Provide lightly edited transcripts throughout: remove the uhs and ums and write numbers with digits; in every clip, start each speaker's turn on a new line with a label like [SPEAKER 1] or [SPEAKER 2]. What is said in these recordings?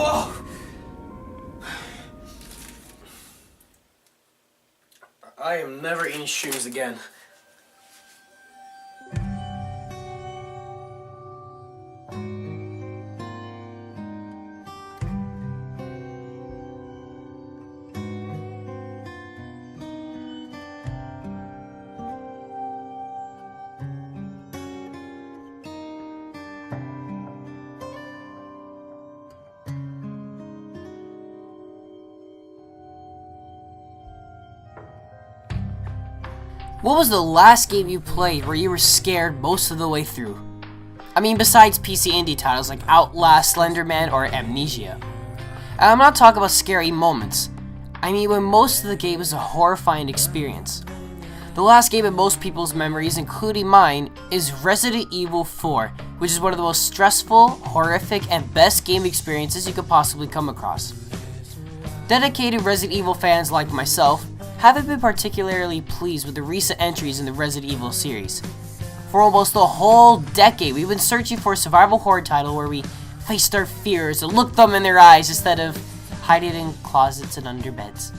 [SPEAKER 1] Whoa! I am never eating shrooms again.
[SPEAKER 2] What was the last game you played where you were scared most of the way through? I mean, besides PC indie titles like Outlast, Slenderman, or Amnesia. And I'm not talking about scary moments. I mean when most of the game is a horrifying experience. The last game in most people's memories, including mine, is Resident Evil 4, which is one of the most stressful, horrific, and best game experiences you could possibly come across. Dedicated Resident Evil fans like myself haven't been particularly pleased with the recent entries in the Resident Evil series. For almost a whole decade, we've been searching for a survival horror title where we faced our fears and looked them in their eyes instead of hiding in closets and under beds.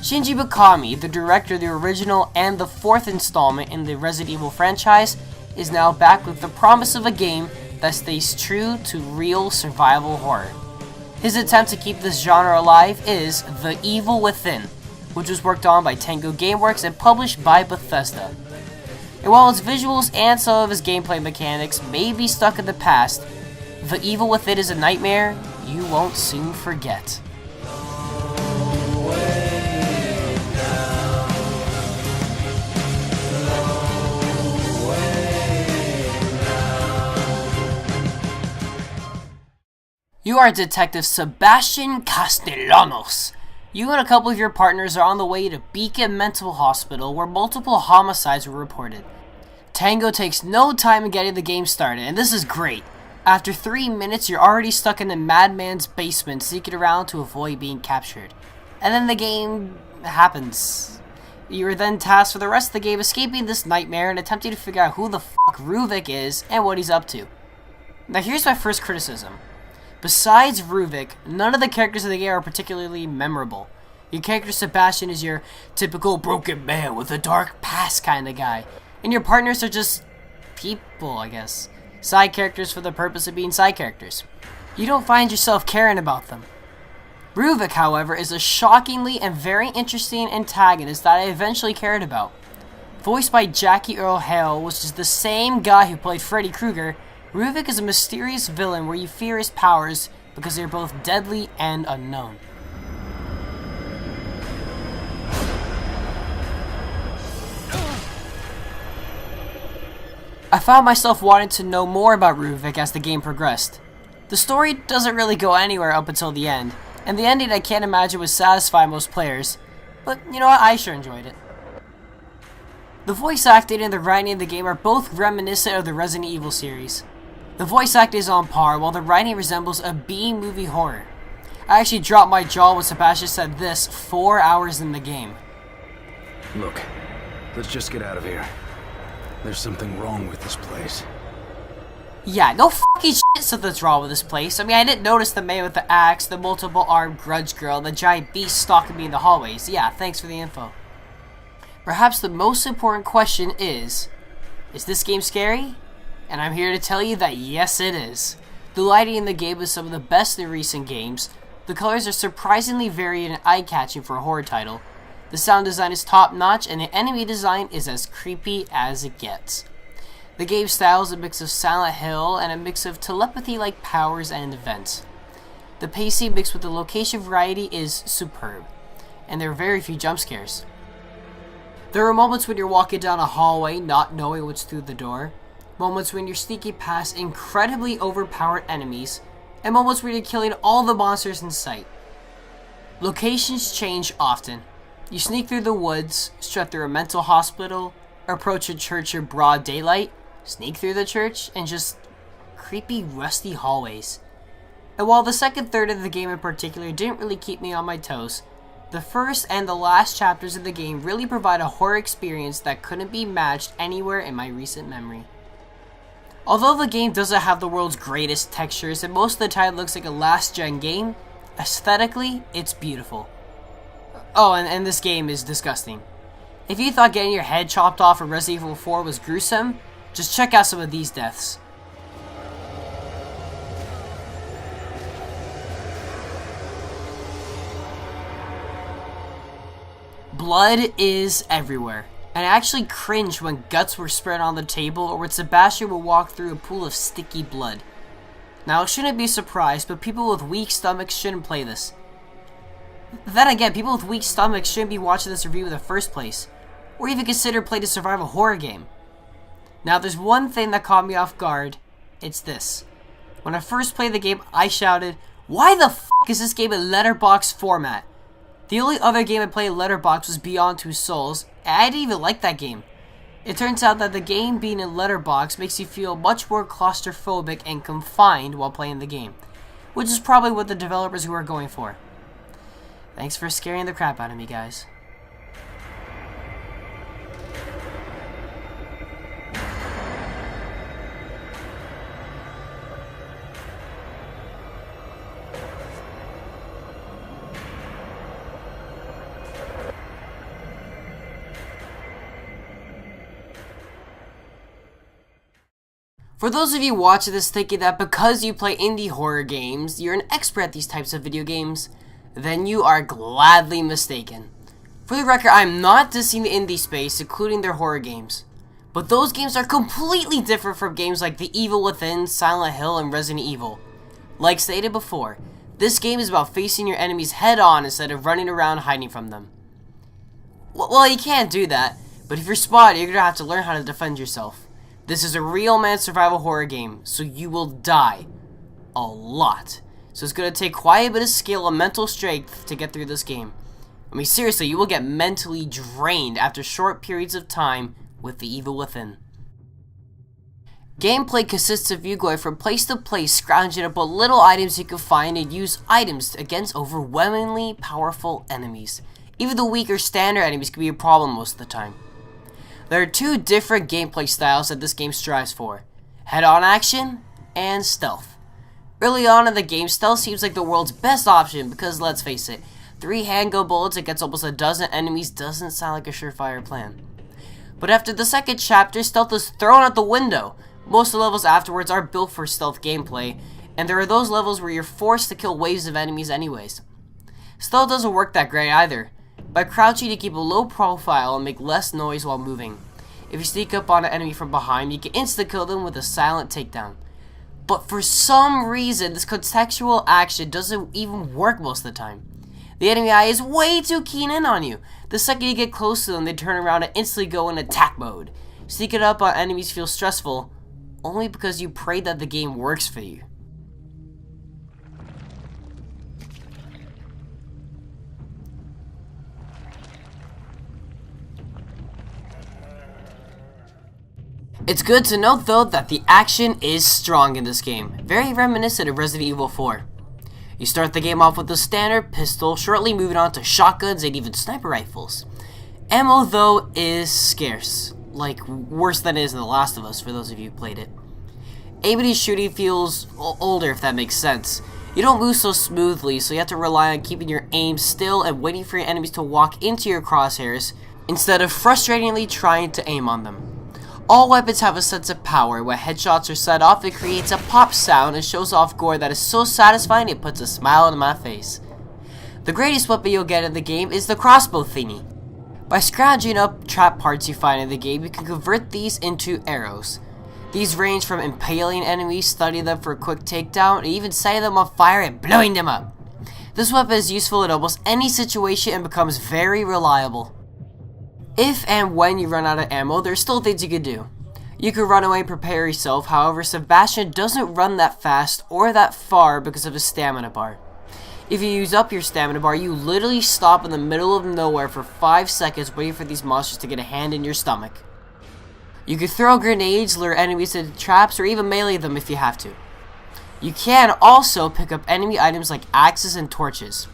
[SPEAKER 2] Shinji Mikami, the director of the original and the fourth installment in the Resident Evil franchise, is now back with the promise of a game that stays true to real survival horror. His attempt to keep this genre alive is The Evil Within, which was worked on by Tango Gameworks and published by Bethesda. And while its visuals and some of his gameplay mechanics may be stuck in the past, The Evil Within is a nightmare you won't soon forget. You are Detective Sebastian Castellanos. You and a couple of your partners are on the way to Beacon Mental Hospital where multiple homicides were reported. Tango takes no time in getting the game started, and this is great. After 3 minutes, you're already stuck in the madman's basement sneaking around to avoid being captured. And then the game happens. You are then tasked for the rest of the game escaping this nightmare and attempting to figure out who the fuck Ruvik is and what he's up to. Now here's my first criticism. Besides Ruvik, none of the characters in the game are particularly memorable. Your character Sebastian is your typical broken man with a dark past kind of guy, and your partners are just people, I guess. Side characters for the purpose of being side characters. You don't find yourself caring about them. Ruvik, however, is a shockingly and very interesting antagonist that I eventually cared about. Voiced by Jackie Earle Hale, which is the same guy who played Freddy Krueger, Ruvik is a mysterious villain where you fear his powers because they are both deadly and unknown. I found myself wanting to know more about Ruvik as the game progressed. The story doesn't really go anywhere up until the end, and the ending I can't imagine would satisfy most players, but you know what, I sure enjoyed it. The voice acting and the writing of the game are both reminiscent of the Resident Evil series. The voice acting is on par, while the writing resembles a B-movie horror. I actually dropped my jaw when Sebastian said this 4 hours in the game.
[SPEAKER 3] Look, let's just get out of here. There's something wrong with this place.
[SPEAKER 2] Yeah, no fucking shit something's wrong with this place. I mean, I didn't notice the man with the axe, the multiple-armed grudge girl, the giant beast stalking me in the hallways. Yeah, thanks for the info. Perhaps the most important question is this game scary? And I'm here to tell you that yes it is. The lighting in the game is some of the best in recent games. The colors are surprisingly varied and eye-catching for a horror title. The sound design is top-notch and the enemy design is as creepy as it gets. The game style is a mix of Silent Hill and a mix of telepathy-like powers and events. The pacing mixed with the location variety is superb, and there are very few jump scares. There are moments when you're walking down a hallway not knowing what's through the door, moments when you're sneaking past incredibly overpowered enemies, and moments where you're killing all the monsters in sight. Locations change often. You sneak through the woods, strut through a mental hospital, approach a church in broad daylight, sneak through the church, and just creepy rusty hallways. And while the second third of the game in particular didn't really keep me on my toes, the first and the last chapters of the game really provide a horror experience that couldn't be matched anywhere in my recent memory. Although the game doesn't have the world's greatest textures and most of the time looks like a last-gen game, aesthetically, it's beautiful. Oh, and this game is disgusting. If you thought getting your head chopped off in Resident Evil 4 was gruesome, just check out some of these deaths. Blood is everywhere, and I actually cringed when guts were spread on the table or when Sebastian would walk through a pool of sticky blood. Now, it shouldn't be a surprise, but people with weak stomachs shouldn't play this. Then again, people with weak stomachs shouldn't be watching this review in the first place, or even consider playing a survival horror game. Now, there's one thing that caught me off guard. It's this. When I first played the game, I shouted, "Why the f*** is this game in letterbox format?" The only other game I played in letterbox was Beyond Two Souls, and I didn't even like that game. It turns out that the game being in letterbox makes you feel much more claustrophobic and confined while playing the game, which is probably what the developers were going for. Thanks for scaring the crap out of me, guys. For those of you watching this thinking that because you play indie horror games, you're an expert at these types of video games, then you are gladly mistaken. For the record, I'm not dissing the indie space, including their horror games. But those games are completely different from games like The Evil Within, Silent Hill, and Resident Evil. Like stated before, this game is about facing your enemies head-on instead of running around hiding from them. Well, you can't do that, but if you're spotted, you're gonna have to learn how to defend yourself. This is a real-man survival horror game, so you will die. A lot. So it's going to take quite a bit of skill and mental strength to get through this game. I mean, seriously, you will get mentally drained after short periods of time with The Evil Within. Gameplay consists of you going from place to place, scrounging up what little items you can find and use items against overwhelmingly powerful enemies. Even the weaker standard enemies can be a problem most of the time. There are two different gameplay styles that this game strives for: head-on action and stealth. Early on in the game, stealth seems like the world's best option because, let's face it, 3 handgun bullets against almost a dozen enemies doesn't sound like a surefire plan. But after the second chapter, stealth is thrown out the window. Most of the levels afterwards are built for stealth gameplay, and there are those levels where you're forced to kill waves of enemies anyways. Stealth doesn't work that great either. By crouching, you keep a low profile and make less noise while moving. If you sneak up on an enemy from behind, you can insta-kill them with a silent takedown. But for some reason, this contextual action doesn't even work most of the time. The enemy eye is way too keen in on you. The second you get close to them, they turn around and instantly go in attack mode. Sneaking up on enemies feels stressful, only because you pray that the game works for you. It's good to note though that the action is strong in this game, very reminiscent of Resident Evil 4. You start the game off with a standard pistol, shortly moving on to shotguns and even sniper rifles. Ammo though is scarce, like worse than it is in The Last of Us for those of you who played it. Aiming and shooting feels older, if that makes sense. You don't move so smoothly, so you have to rely on keeping your aim still and waiting for your enemies to walk into your crosshairs instead of frustratingly trying to aim on them. All weapons have a sense of power. When headshots are set off, it creates a pop sound and shows off gore that is so satisfying it puts a smile on my face. The greatest weapon you'll get in the game is the crossbow thingy. By scrounging up trap parts you find in the game, you can convert these into arrows. These range from impaling enemies, stunning them for a quick takedown, and even setting them on fire and blowing them up. This weapon is useful in almost any situation and becomes very reliable. If and when you run out of ammo, there's still things you can do. You can run away and prepare yourself, however Sebastian doesn't run that fast or that far because of his stamina bar. If you use up your stamina bar, you literally stop in the middle of nowhere for 5 seconds waiting for these monsters to get a hand in your stomach. You can throw grenades, lure enemies into traps, or even melee them if you have to. You can also pick up enemy items like axes and torches.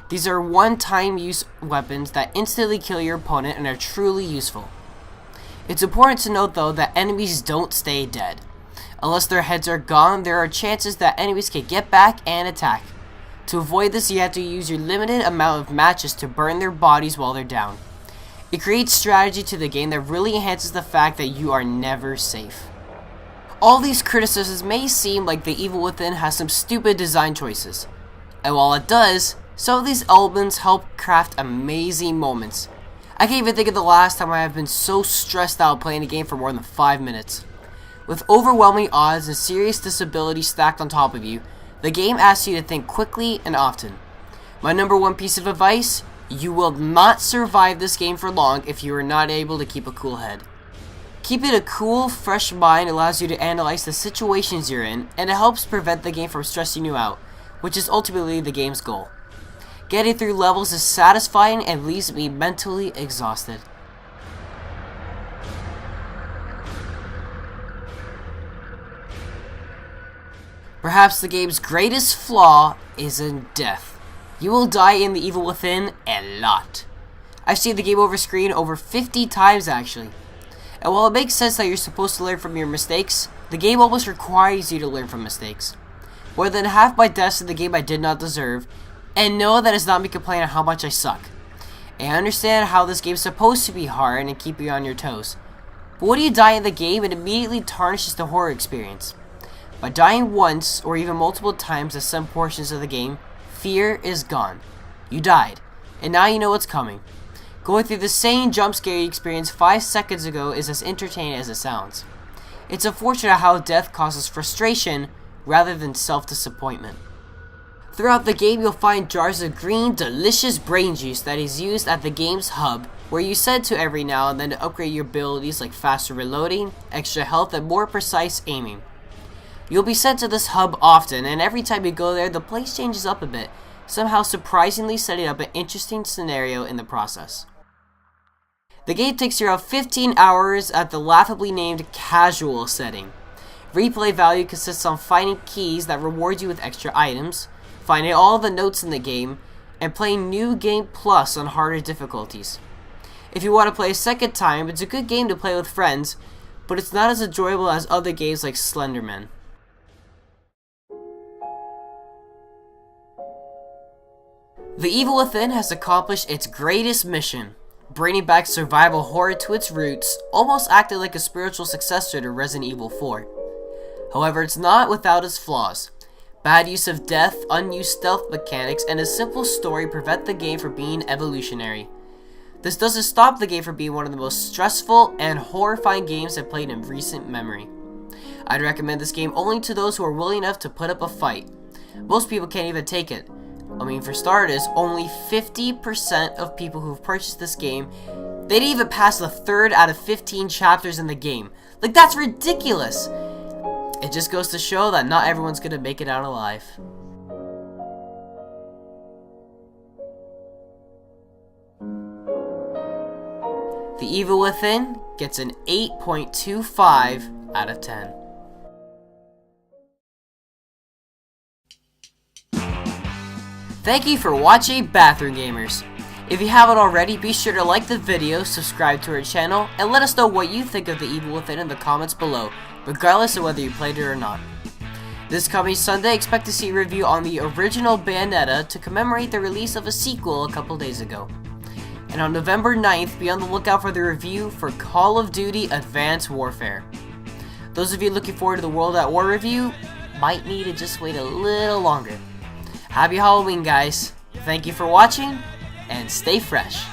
[SPEAKER 2] These are one-time use weapons that instantly kill your opponent and are truly useful. It's important to note though that enemies don't stay dead. Unless their heads are gone, there are chances that enemies can get back and attack. To avoid this, you have to use your limited amount of matches to burn their bodies while they're down. It creates strategy to the game that really enhances the fact that you are never safe. All these criticisms may seem like The Evil Within has some stupid design choices. And while it does, some of these elements help craft amazing moments. I can't even think of the last time I have been so stressed out playing a game for more than 5 minutes. With overwhelming odds and serious disability stacked on top of you, the game asks you to think quickly and often. My number one piece of advice: you will not survive this game for long if you are not able to keep a cool head. Keeping a cool, fresh mind allows you to analyze the situations you're in, and it helps prevent the game from stressing you out, which is ultimately the game's goal. Getting through levels is satisfying and leaves me mentally exhausted. Perhaps the game's greatest flaw is in death. You will die in The Evil Within a lot. I've seen the game over screen over 50 times actually. And while it makes sense that you're supposed to learn from your mistakes, the game almost requires you to learn from mistakes. More than half my deaths in the game I did not deserve, and no, that is not me complaining how much I suck. And I understand how this game is supposed to be hard and keep you on your toes. But when you die in the game, it immediately tarnishes the horror experience. By dying once, or even multiple times at some portions of the game, fear is gone. You died, and now you know what's coming. Going through the same jump scare you experienced 5 seconds ago is as entertaining as it sounds. It's unfortunate how death causes frustration rather than self-disappointment. Throughout the game, you'll find jars of green, delicious brain juice that is used at the game's hub, where you send to every now and then to upgrade your abilities like faster reloading, extra health, and more precise aiming. You'll be sent to this hub often, and every time you go there, the place changes up a bit, somehow surprisingly setting up an interesting scenario in the process. The game takes you around 15 hours at the laughably named casual setting. Replay value consists on finding keys that reward you with extra items, finding all the notes in the game, and playing New Game Plus on harder difficulties. If you want to play a second time, it's a good game to play with friends, but it's not as enjoyable as other games like Slenderman. The Evil Within has accomplished its greatest mission, bringing back survival horror to its roots, almost acting like a spiritual successor to Resident Evil 4. However, it's not without its flaws. Bad use of death, unused stealth mechanics, and a simple story prevent the game from being evolutionary. This doesn't stop the game from being one of the most stressful and horrifying games I've played in recent memory. I'd recommend this game only to those who are willing enough to put up a fight. Most people can't even take it. I mean, for starters, only 50% of people who've purchased this game, they didn't even pass the 3rd out of 15 chapters in the game. Like, that's ridiculous! It just goes to show that not everyone's gonna make it out alive. The Evil Within gets an 8.25 out of 10. Thank you for watching Bathroom Gamers. If you haven't already, be sure to like the video, subscribe to our channel, and let us know what you think of The Evil Within in the comments below, regardless of whether you played it or not. This coming Sunday, expect to see a review on the original Bayonetta to commemorate the release of a sequel a couple days ago. And on November 9th, be on the lookout for the review for Call of Duty Advanced Warfare. Those of you looking forward to the World at War review might need to just wait a little longer. Happy Halloween, guys. Thank you for watching, and stay fresh.